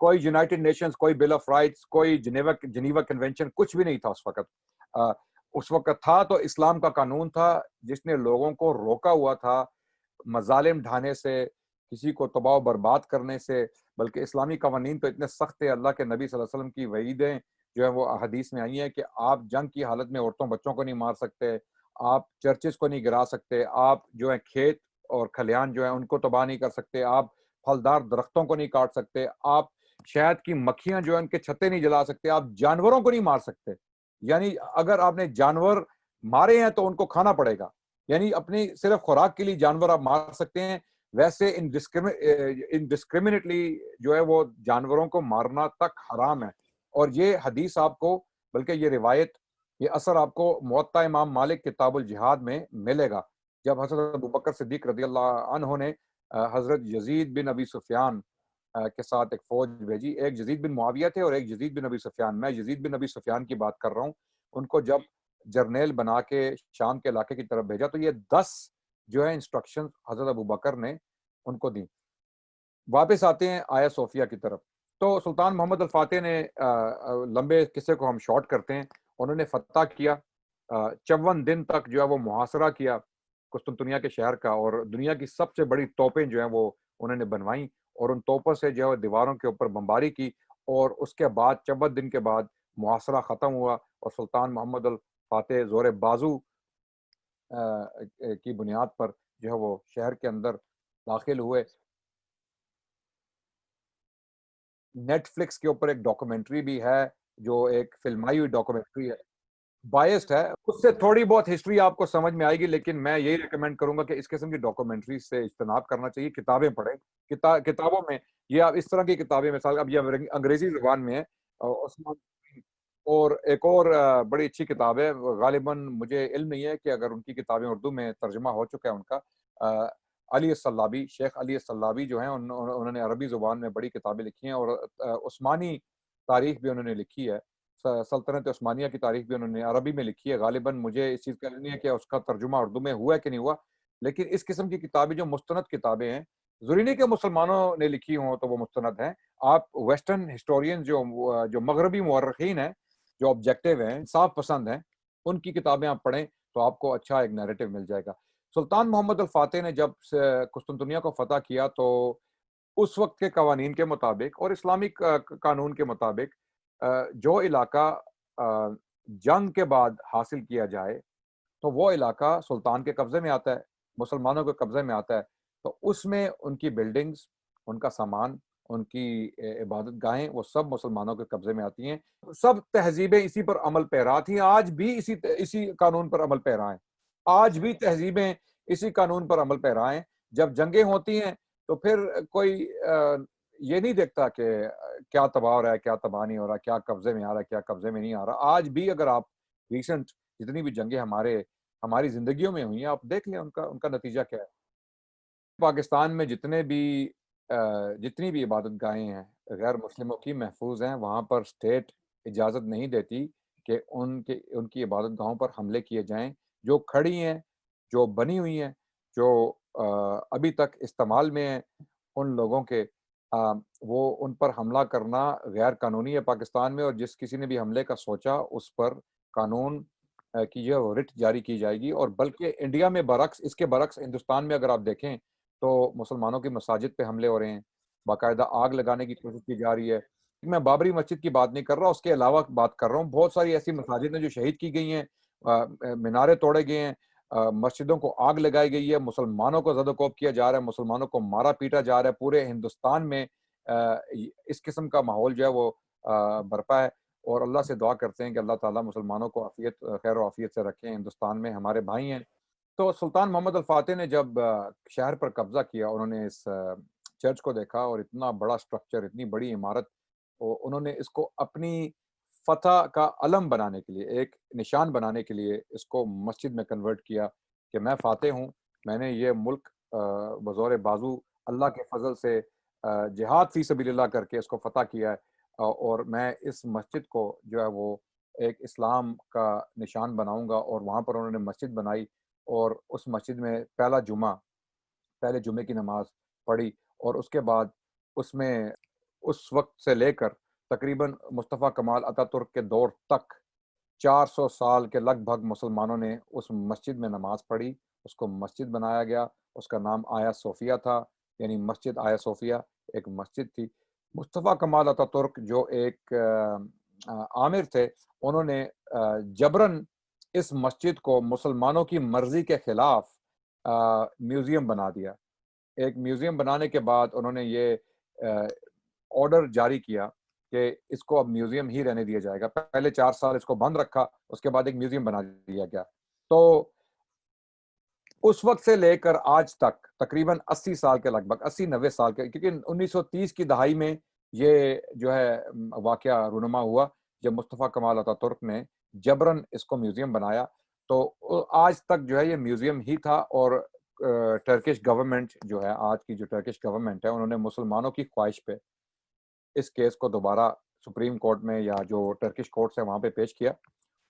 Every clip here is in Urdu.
کوئی یونائٹڈ نیشنز، کوئی بل آف رائٹس، کوئی جنیوا کنونشن، کچھ بھی نہیں تھا اس وقت. اس وقت تھا تو اسلام کا قانون تھا جس نے لوگوں کو روکا ہوا تھا مظالم ڈھانے سے، کسی کو تباہ و برباد کرنے سے. بلکہ اسلامی قوانین تو اتنے سخت ہیں، اللہ کے نبی صلی اللہ علیہ وسلم کی وعیدیں جو ہے وہ حدیث میں آئی ہیں کہ آپ جنگ کی حالت میں عورتوں بچوں کو نہیں مار سکتے، آپ چرچز کو نہیں گرا سکتے، آپ جو ہے کھیت اور کھلیان جو ہے ان کو تباہ نہیں کر سکتے، آپ پھلدار درختوں کو نہیں کاٹ سکتے، آپ شہد کی مکھیاں جو ہے ان کے چھتے نہیں جلا سکتے، آپ جانوروں کو نہیں مار سکتے. یعنی اگر آپ نے جانور مارے ہیں تو ان کو کھانا پڑے گا. یعنی اپنی صرف خوراک کے لیے جانور آپ مار سکتے ہیں، ویسے انڈسکریمنیٹلی جو ہے وہ جانوروں کو مارنا تک حرام ہے. اور یہ حدیث آپ کو، بلکہ یہ روایت، یہ اثر آپ کو موطا امام مالک کتاب الجہاد میں ملے گا. جب حضرت ابوبکر صدیق رضی اللہ عنہ نے حضرت یزید بن ابی سفیان کے ساتھ ایک فوج بھیجی. ایک یزید بن معاویہ تھے اور ایک یزید بن ابی سفیان. میں یزید بن ابی سفیان کی بات کر رہا ہوں. ان کو جب جرنیل بنا کے شام کے علاقے کی طرف بھیجا تو یہ 10 جو ہے انسٹرکشن حضرت ابوبکر نے ان کو دی. واپس آتے ہیں آیا صوفیہ کی طرف. تو سلطان محمد الفاتح نے لمبے قصے کو ہم شارٹ کرتے ہیں، انہوں نے فتح کیا. 54 دن تک جو ہے وہ محاصرہ کیا قسطنطنیہ کے شہر کا، اور دنیا کی سب سے بڑی توپیں جو ہیں وہ انہوں نے بنوائیں، اور ان توپوں سے جو ہے دیواروں کے اوپر بمباری کی. اور اس کے بعد 54 دن کے بعد محاصرہ ختم ہوا اور سلطان محمد الفاتح زور بازو کی بنیاد پر جو ہے وہ شہر کے اندر داخل ہوئے. نیٹ فلکس کے اوپر ایک ڈاکومنٹری بھی ہے جو ایک فلمائی ہوئی ڈاکومنٹری ہے. بائسڈ ہے، اس سے تھوڑی بہت ہسٹری آپ کو سمجھ میں آئے گی، لیکن میں یہی ریکمینڈ کروں گا کہ اس قسم کی ڈاکومنٹری سے اجتناب کرنا چاہیے. کتابیں پڑھیں. کتابوں میں یہ آپ اس طرح کی کتابیں، مثال اب یہ انگریزی زبان میں ہے. عثمان، اور ایک اور بڑی اچھی کتاب ہے، غالباً مجھے علم نہیں ہے کہ اگر ان کی کتابیں اردو میں ترجمہ ہو چکا ہے ان کا. علی الصلابی، شیخ علی الصلابی جو ہیں انہوں نے عربی زبان میں بڑی کتابیں لکھی ہیں، اور عثمانی تاریخ بھی انہوں نے لکھی ہے. سلطنت عثمانیہ کی تاریخ بھی انہوں نے عربی میں لکھی ہے. غالباً مجھے اس چیز کا علم نہیں ہے کہ اس کا ترجمہ اردو میں ہوا ہے کہ نہیں ہوا. لیکن اس قسم کی کتابیں جو مستند کتابیں ہیں، ضروری نہیں کہ مسلمانوں نے لکھی ہوں تو وہ مستند ہیں. آپ ویسٹرن ہسٹورین جو مغربی مورخین ہیں، جو آبجیکٹو ہیں، انصاف پسند ہیں، ان کی کتابیں آپ پڑھیں تو آپ کو اچھا ایک نیریٹو مل جائے گا. سلطان محمد الفاتح نے جب قسطنطنیہ کو فتح کیا تو اس وقت کے قوانین کے مطابق اور اسلامی قانون کے مطابق جو علاقہ جنگ کے بعد حاصل کیا جائے تو وہ علاقہ سلطان کے قبضے میں آتا ہے، مسلمانوں کے قبضے میں آتا ہے. تو اس میں ان کی بلڈنگز، ان کا سامان، ان کی عبادت گاہیں، وہ سب مسلمانوں کے قبضے میں آتی ہیں. سب تہذیبیں اسی پر عمل پیرا تھیں، آج بھی اسی قانون پر عمل پیرا ہیں. آج بھی تہذیبیں اسی قانون پر عمل پیرا ہیں. جب جنگیں ہوتی ہیں تو پھر کوئی یہ نہیں دیکھتا کہ کیا تباہ ہو رہا ہے، کیا تباہ نہیں ہو رہا، کیا قبضے میں آ رہا ہے، کیا قبضے میں نہیں آ رہا. آج بھی اگر آپ ریسنٹ جتنی بھی جنگیں ہماری زندگیوں میں ہوئی ہیں، آپ دیکھ لیں ان کا نتیجہ کیا ہے. پاکستان میں جتنی بھی عبادت گاہیں ہیں غیر مسلموں کی محفوظ ہیں. وہاں پر اسٹیٹ اجازت نہیں دیتی کہ ان کی عبادت گاہوں پر حملے کیے جائیں. جو کھڑی ہیں، جو بنی ہوئی ہیں، جو ابھی تک استعمال میں ہیں، ان لوگوں کے وہ ان پر حملہ کرنا غیر قانونی ہے پاکستان میں. اور جس کسی نے بھی حملے کا سوچا اس پر قانون کی یہ رٹ جاری کی جائے گی. اور بلکہ انڈیا میں برعکس، اس کے برعکس ہندوستان میں اگر آپ دیکھیں تو مسلمانوں کی مساجد پہ حملے ہو رہے ہیں، باقاعدہ آگ لگانے کی کوشش کی جا رہی ہے. میں بابری مسجد کی بات نہیں کر رہا، اس کے علاوہ بات کر رہا ہوں. بہت ساری ایسی مساجد ہیں جو شہید کی گئی ہیں، مینارے توڑے گئے ہیں، مسجدوں کو آگ لگائی گئی ہے، مسلمانوں کو زد و کوب کیا جا رہا ہے، مسلمانوں کو مارا پیٹا جا رہا ہے. پورے ہندوستان میں اس قسم کا ماحول جو ہے وہ برپا ہے. اور اللہ سے دعا کرتے ہیں کہ اللہ تعالیٰ مسلمانوں کو خیر و عافیت سے رکھیں. ہندوستان میں ہمارے بھائی ہیں. تو سلطان محمد الفاتح نے جب شہر پر قبضہ کیا، انہوں نے اس چرچ کو دیکھا، اور اتنا بڑا سٹرکچر، اتنی بڑی عمارت، انہوں نے اس کو اپنی فتح کا علم بنانے کے لیے، ایک نشان بنانے کے لیے اس کو مسجد میں کنورٹ کیا کہ میں فاتح ہوں، میں نے یہ ملک بزور بازو اللہ کے فضل سے جہاد فی سبیل اللہ کر کے اس کو فتح کیا ہے. اور میں اس مسجد کو جو ہے وہ ایک اسلام کا نشان بناؤں گا. اور وہاں پر انہوں نے مسجد بنائی، اور اس مسجد میں پہلے جمعے کی نماز پڑھی، اور اس کے بعد اس میں اس وقت سے لے کر تقریباً مصطفیٰ کمال اتا ترک کے دور تک 400 سال کے لگ بھگ مسلمانوں نے اس مسجد میں نماز پڑھی، اس کو مسجد بنایا گیا، اس کا نام آیا صوفیہ تھا، یعنی مسجد آیا صوفیہ ایک مسجد تھی۔ مصطفیٰ کمال اتا ترک جو ایک عامر تھے، انہوں نے جبراً اس مسجد کو مسلمانوں کی مرضی کے خلاف میوزیم بنا دیا۔ ایک میوزیم بنانے کے بعد انہوں نے یہ آرڈر جاری کیا کہ اس کو اب میوزیم ہی رہنے دیا جائے گا۔ پہلے 4 سال اس کو بند رکھا، اس کے بعد ایک میوزیم بنا دیا گیا۔ تو اس وقت سے لے کر آج تک تقریباً 80 سال کے لگ بھگ 80-90 سال کے، کیونکہ 1930 کی دہائی میں یہ جو ہے واقعہ رونما ہوا جب مصطفیٰ کمال اتا ترک نے جبراً اس کو میوزیم بنایا۔ تو آج تک جو ہے یہ میوزیم ہی تھا، اور ٹرکش گورنمنٹ جو ہے، آج کی جو ٹرکش گورنمنٹ ہے، انہوں نے مسلمانوں کی خواہش پہ اس کیس کو دوبارہ سپریم کورٹ میں یا جو ٹرکش کورٹ ہے وہاں پہ پیش کیا،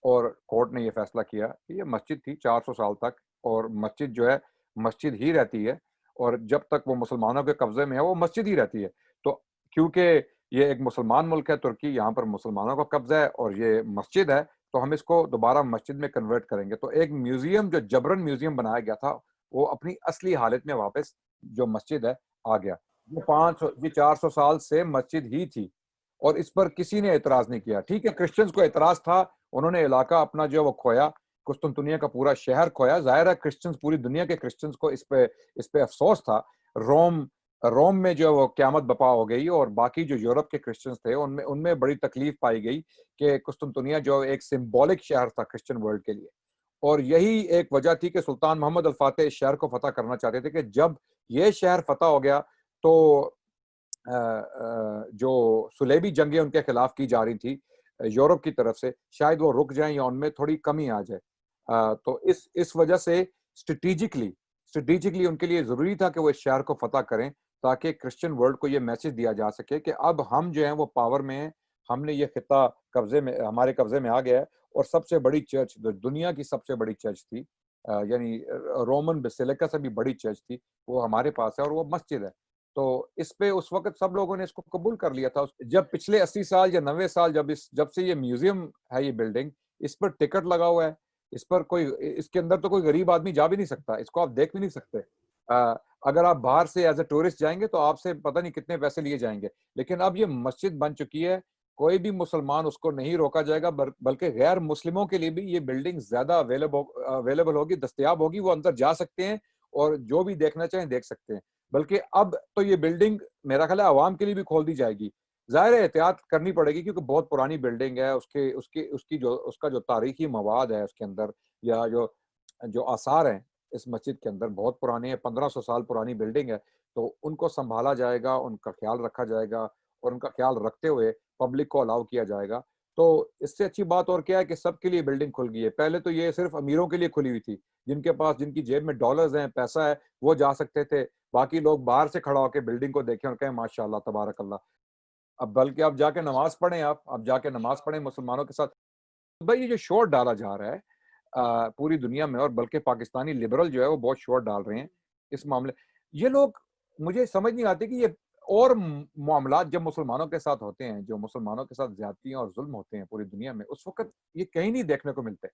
اور کورٹ نے یہ فیصلہ کیا کہ یہ مسجد تھی 400 سال تک، اور مسجد جو ہے مسجد ہی رہتی ہے، اور جب تک وہ مسلمانوں کے قبضے میں ہے وہ مسجد ہی رہتی ہے۔ تو کیونکہ یہ ایک مسلمان ملک ہے ترکی، یہاں پر مسلمانوں کا قبضہ ہے اور یہ مسجد ہے، تو ہم اس کو دوبارہ مسجد میں کنورٹ کریں گے۔ تو ایک میوزیم جو جبرن میوزیم بنایا گیا تھا، وہ اپنی اصلی حالت میں واپس جو مسجد ہے آ گیا۔ یہ 400 سال سے مسجد ہی تھی، اور اس پر کسی نے اعتراض نہیں کیا۔ ٹھیک ہے، کرسچنز کو اعتراض تھا، انہوں نے علاقہ اپنا جو وہ کھویا، قسطنطنیہ کا پورا شہر کھویا۔ ظاہر ہے کرسچنز، پوری دنیا کے کرسچنز کو اس پہ افسوس تھا۔ روم میں جو وہ قیامت بپا ہو گئی، اور باقی جو یورپ کے کرسچنز تھے ان میں بڑی تکلیف پائی گئی کہ قسطنطنیہ جو ایک سمبولک شہر تھا کرسچن ورلڈ کے لیے، اور یہی ایک وجہ تھی کہ سلطان محمد الفاتح اس شہر کو فتح کرنا چاہتے تھے، کہ جب یہ شہر فتح ہو گیا تو جو صلیبی جنگیں ان کے خلاف کی جا رہی تھی یورپ کی طرف سے، شاید وہ رک جائیں یا ان میں تھوڑی کمی آ جائے۔ تو اس وجہ سے اسٹریٹجکلی ان کے لیے ضروری تھا کہ وہ اس شہر کو فتح کریں، تاکہ کرسچن ورلڈ کو یہ میسج دیا جا سکے کہ اب ہم جو ہیں وہ پاور میں ہیں، ہم نے یہ خطہ ہمارے قبضے میں آ گیا ہے۔ اور سب سے بڑی چرچ، دنیا کی سب سے بڑی چرچ تھی، یعنی رومن بیسیلیکا سے بھی بڑی چرچ تھی، وہ ہمارے پاس ہے، اور وہ مسجد ہے۔ تو اس پہ اس وقت سب لوگوں نے اس کو قبول کر لیا تھا۔ جب پچھلے 80 سال یا 90 سال جب سے یہ میوزیم ہے، یہ بلڈنگ، اس پر ٹکٹ لگا ہوا ہے، اس کے اندر تو کوئی غریب آدمی جا بھی نہیں سکتا، اس کو آپ دیکھ بھی نہیں سکتے۔ اگر آپ باہر سے ایز اے ٹورسٹ جائیں گے تو آپ سے پتہ نہیں کتنے پیسے لیے جائیں گے، لیکن اب یہ مسجد بن چکی ہے، کوئی بھی مسلمان اس کو نہیں روکا جائے گا، بلکہ غیر مسلموں کے لیے بھی یہ بلڈنگ زیادہ اویلیبل ہوگی، دستیاب ہوگی، وہ اندر جا سکتے ہیں اور جو بھی دیکھنا چاہیں دیکھ سکتے ہیں۔ بلکہ اب تو یہ بلڈنگ میرا خیال ہے عوام کے لیے بھی کھول دی جائے گی۔ ظاہر ہے احتیاط کرنی پڑے گی، کیونکہ بہت پرانی بلڈنگ ہے، اس کا جو تاریخی مواد ہے اس کے اندر، یا جو آثار ہیں اس مسجد کے اندر بہت پرانے ہیں، 1500 سال پرانی بلڈنگ ہے، تو ان کو سنبھالا جائے گا، ان کا خیال رکھا جائے گا، اور ان کا خیال رکھتے ہوئے پبلک کو الاؤ کیا جائے گا۔ تو اس سے اچھی بات اور کیا ہے کہ سب کے لیے بلڈنگ کھل گئی ہے۔ پہلے تو یہ صرف امیروں کے لیے کھلی ہوئی تھی، جن کی جیب میں ڈالرز ہیں، پیسہ ہے، وہ جا سکتے تھے، باقی لوگ باہر سے کھڑا ہو کے بلڈنگ کو دیکھیں اور کہیں ماشاءاللہ تبارک اللہ۔ اب بلکہ آپ جا کے نماز پڑھیں، آپ جا کے نماز پڑھیں مسلمانوں کے ساتھ۔ بھائی یہ جو شور ڈالا جا رہا ہے پوری دنیا میں، اور بلکہ پاکستانی لبرل جو ہے وہ بہت شور ڈال رہے ہیں اس معاملے، یہ لوگ، مجھے سمجھ نہیں آتی کہ یہ اور معاملات جب مسلمانوں کے ساتھ ہوتے ہیں، جو مسلمانوں کے ساتھ زیادتیاں اور ظلم ہوتے ہیں پوری دنیا میں، اس وقت یہ کہیں نہیں دیکھنے کو ملتے۔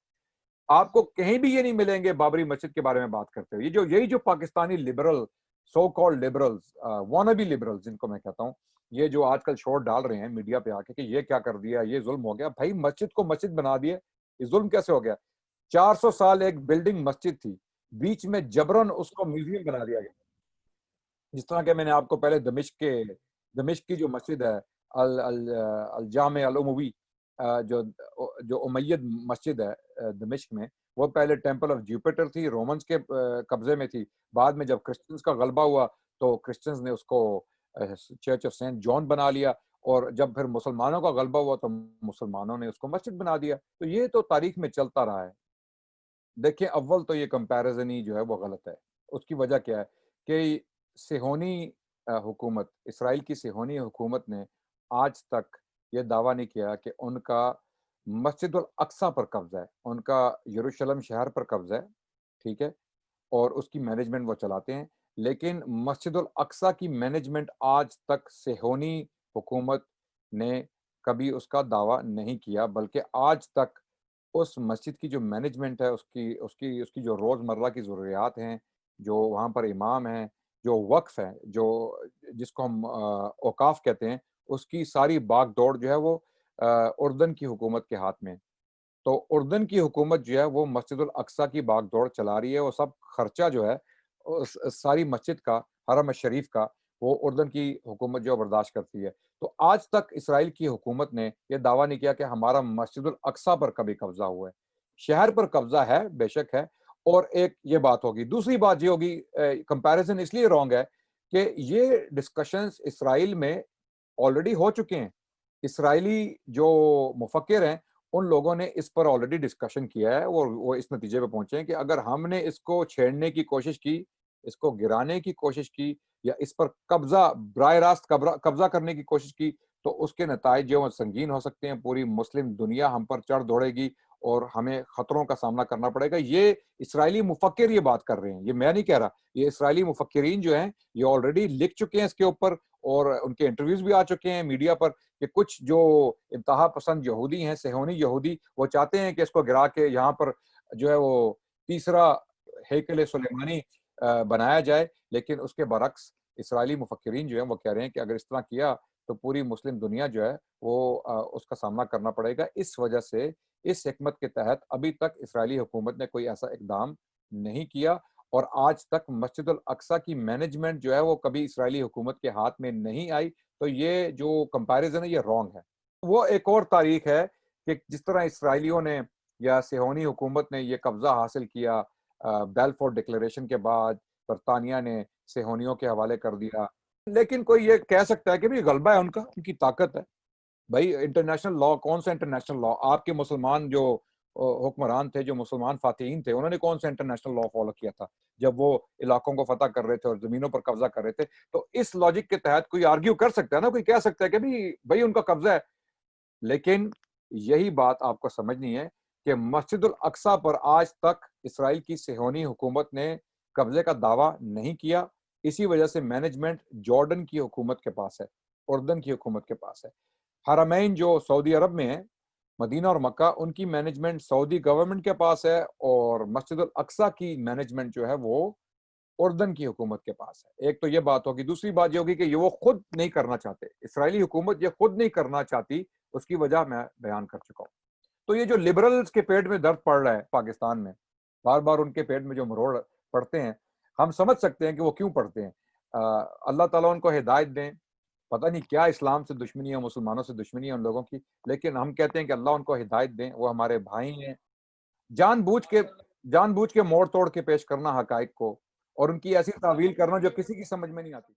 آپ کو کہیں بھی یہ نہیں ملیں گے بابری مسجد کے بارے میں بات کرتے ہوئے۔ یہی جو Pakistani liberal, so called liberals, wannabe liberals جن کو میں کہتا ہوں، یہ جو آج کل شور ڈال رہے ہیں میڈیا پہ آ کے کہ یہ کیا کر دیا، یہ ظلم ہو گیا۔ بھائی مسجد کو مسجد بنا دیے، یہ ظلم کیسے ہو گیا؟ 400 سال ایک بلڈنگ مسجد تھی، بیچ میں جبرن اس کو میوزیم بنا دیا گیا۔ جس طرح کہ میں نے آپ کو پہلے دمشق کی جو مسجد ہے، الجامع الاموی، جو امید مسجد ہے دمشق میں، وہ پہلے ٹیمپل آف جوپیٹر تھی، رومنز کے قبضے میں تھی۔ بعد میں جب کرسچنز کا غلبہ ہوا تو کرسچنز نے اس کو چرچ آف سینٹ جان بنا لیا، اور جب پھر مسلمانوں کا غلبہ ہوا تو مسلمانوں نے اس کو مسجد بنا دیا۔ تو یہ تو تاریخ میں چلتا رہا ہے۔ دیکھیں، اول تو یہ کمپیریزن ہی جو ہے وہ غلط ہے۔ اس کی وجہ کیا ہے کہ صہیونی حکومت، اسرائیل کی صہیونی حکومت نے آج تک یہ دعویٰ نہیں کیا کہ ان کا مسجد الاقصیٰ پر قبضہ ہے، ان کا یروشلم شہر پر قبضہ ہے، ٹھیک ہے، اور اس کی مینجمنٹ وہ چلاتے ہیں، لیکن مسجد الاقصیٰ کی مینجمنٹ آج تک صہیونی حکومت نے کبھی اس کا دعویٰ نہیں کیا، بلکہ آج تک اس مسجد کی جو مینجمنٹ ہے، اس کی جو روزمرہ کی ضروریات ہیں، جو وہاں پر امام ہیں، جو وقف ہے، جس کو ہم اوقاف کہتے ہیں، اس کی ساری باغ دوڑ جو ہے وہ اردن کی حکومت کے ہاتھ میں ہے۔ تو اردن کی حکومت جو ہے وہ مسجد الاقصیٰ کی باغ دوڑ چلا رہی ہے، وہ سب خرچہ جو ہے اس ساری مسجد کا، حرم شریف کا، وہ اردن کی حکومت جو برداشت کرتی ہے۔ تو آج تک اسرائیل کی حکومت نے یہ دعویٰ نہیں کیا کہ ہمارا مسجد الاقصیٰ پر کبھی قبضہ ہوا ہے۔ شہر پر قبضہ ہے، بے شک ہے، اور ایک یہ بات ہوگی۔ دوسری بات یہ ہوگی، کمپیریزن اس لیے رانگ ہے کہ یہ ڈسکشنز اسرائیل میں آلریڈی ہو چکے ہیں۔ اسرائیلی جو مفکر ہیں، ان لوگوں نے اس پر آلریڈی ڈسکشن کیا ہے، اور وہ اس نتیجے پہ پہنچے ہیں کہ اگر ہم نے اس کو چھیڑنے کی کوشش کی، اس کو گرانے کی کوشش کی، یا اس پر براہ راست قبضہ کرنے کی کوشش کی، تو اس کے نتائج جو سنگین ہو سکتے ہیں۔ پوری مسلم دنیا ہم پر چڑھ دوڑے گی اور ہمیں خطروں کا سامنا کرنا پڑے گا۔ یہ اسرائیلی مفکر یہ بات کر رہے ہیں، یہ میں نہیں کہہ رہا۔ یہ اسرائیلی مفکرین جو ہیں یہ آلریڈی لکھ چکے ہیں اس کے اوپر، اور ان کے انٹرویوز بھی آ چکے ہیں میڈیا پر، کہ کچھ جو انتہا پسند یہودی ہیں، صہیونی یہودی، وہ چاہتے ہیں کہ اس کو گرا کے یہاں پر جو ہے وہ تیسرا ہیکل سلیمانی بنایا جائے۔ لیکن اس کے برعکس اسرائیلی مفکرین جو ہیں وہ کہہ رہے ہیں کہ اگر اس طرح کیا تو پوری مسلم دنیا جو ہے وہ اس کا سامنا کرنا پڑے گا۔ اس وجہ سے اس حکمت کے تحت ابھی تک اسرائیلی حکومت نے کوئی ایسا اقدام نہیں کیا، اور آج تک مسجد الاقصیٰ کی مینجمنٹ جو ہے وہ کبھی اسرائیلی حکومت کے ہاتھ میں نہیں آئی۔ تو یہ جو کمپیریزن ہے یہ رانگ ہے۔ وہ ایک اور تاریخ ہے کہ جس طرح اسرائیلیوں نے یا صہیونی حکومت نے یہ قبضہ حاصل کیا بیلفور ڈکلیریشن کے بعد، برطانیہ نے صہیونیوں کے حوالے کر دیا، لیکن کوئی یہ کہہ سکتا ہے کہ بھی غلبہ ہے ان کا، ان کی طاقت ہے۔ بھائی انٹرنیشنل لا، کون سا انٹرنیشنل لا؟ آپ کے مسلمان جو حکمران تھے، جو مسلمان فاتحین تھے، انہوں نے کون سا انٹرنیشنل لا فالو کیا تھا جب وہ علاقوں کو فتح کر رہے تھے اور زمینوں پر قبضہ کر رہے تھے؟ تو اس لاجک کے تحت کوئی آرگیو کر سکتا ہے نا، کوئی کہہ سکتا ہے کہ بھائی ان کا قبضہ ہے، لیکن یہی بات آپ کو سمجھنی ہے کہ مسجد الاقصیٰ پر آج تک اسرائیل کی صہیونی حکومت نے قبضے کا دعویٰ نہیں کیا۔ اسی وجہ سے مینجمنٹ جارڈن کی حکومت کے پاس ہے، اردن کی حکومت کے پاس ہے۔ حرمین جو سعودی عرب میں ہیں، مدینہ اور مکہ، ان کی مینجمنٹ سعودی گورنمنٹ کے پاس ہے، اور مسجد الاقصیٰ کی مینجمنٹ جو ہے وہ اردن کی حکومت کے پاس ہے۔ ایک تو یہ بات ہوگی۔ دوسری بات یہ ہوگی کہ یہ وہ خود نہیں کرنا چاہتے، اسرائیلی حکومت یہ خود نہیں کرنا چاہتی، اس کی وجہ میں بیان کر چکا ہوں۔ تو یہ جو لبرلز کے پیٹ میں درد پڑ رہا ہے پاکستان میں، بار بار ان کے پیٹ میں جو مروڑ پڑتے ہیں، ہم سمجھ سکتے ہیں کہ وہ کیوں پڑتے ہیں۔ اللہ تعالیٰ ان کو ہدایت دیں۔ پتہ نہیں کیا اسلام سے دشمنی ہے، مسلمانوں سے دشمنی ہے ان لوگوں کی، لیکن ہم کہتے ہیں کہ اللہ ان کو ہدایت دیں، وہ ہمارے بھائی ہیں۔ جان بوجھ کے موڑ توڑ کے پیش کرنا حقائق کو، اور ان کی ایسی تعویل کرنا جو کسی کی سمجھ میں نہیں آتی۔